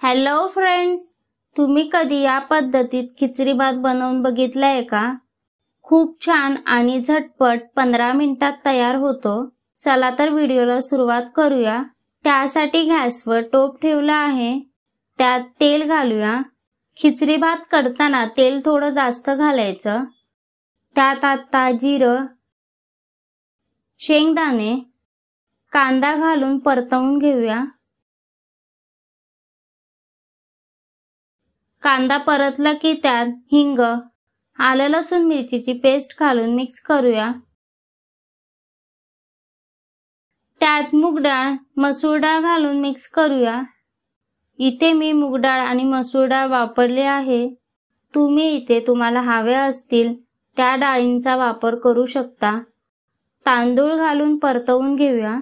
Hello friends, तुम्ही कधी या पद्धतीत खिचडी भात बनवून बघितलाय का? खूप छान आणि झटपट 15 मिनिटात तयार होतो। चला तर व्हिडिओला सुरुवात करूया। त्यासाठी गॅसवर टोप ठेवला आहे, त्यात तेल घालूया। खिचडी भात करताना तेल थोडं जास्त घालायचं। त्यात आता जिरं, शेंगदाणे, कांदा घालून परतवून घेऊया। कांदा परतला की त्यात हिंग, आलं लसूण मिरचीची पेस्ट घालून मिक्स करूया। त्यात मूग डाळ, मसूर डाळ घालून मिक्स करूया। इथे मी मूग डाळ आणि मसूर डाळ वापरले आहे। तुम्ही इथे तुम्हाला हवे असतील त्या डाळींचा वापर करू शकता। तांदूळ घालून परतवून घेऊया।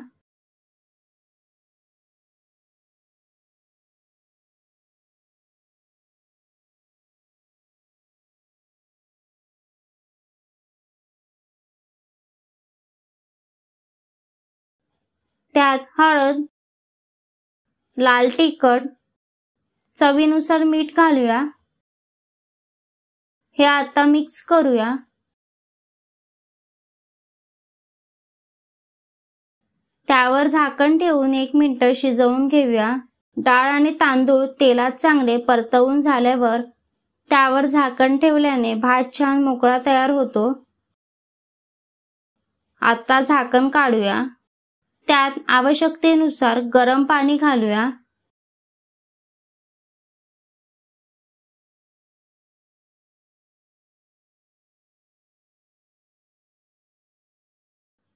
त्यात हळद, लाल तिखट, चवीनुसार मीठ घालूया। हे आता मिक्स करूया। त्यावर झाकण ठेवून 1 मिनिट शिजवून घेऊया। डाळ आणि तांदूळ तेलात चांगले परतवून झाल्यावर त्यावर झाकण ठेवल्याने भात छान मोकळा तयार होतो। आता झाकण काढूया। त्यात आवश्यकतेनुसार गरम पाणी घालूया।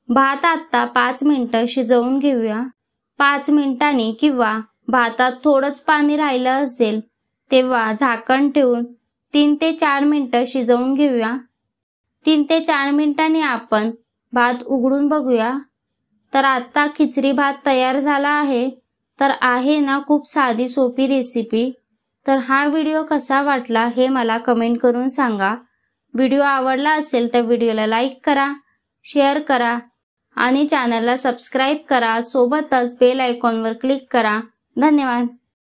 भात आता 5 मिनिट शिजवून घेऊया। 5 मिनिटांनी किंवा भातात थोडंच पाणी राहिलं असेल तेव्हा झाकण ठेवून 3 ते 4 मिनिट शिजवून घेऊया। 3 ते 4 मिनिटांनी आपण भात उघडून बघूया। तर आता खिचडी भात तयार झाला आहे। तर आहे ना खूप साधी सोपी रेसिपी। तर हा व्हिडिओ कसा वाटला हे मला कमेंट करून सांगा। व्हिडिओ आवडला असेल तर व्हिडिओला लाईक करा, शेअर करा आणि चॅनलला सबस्क्राईब करा। सोबतच बेल आयकॉनवर क्लिक करा। धन्यवाद।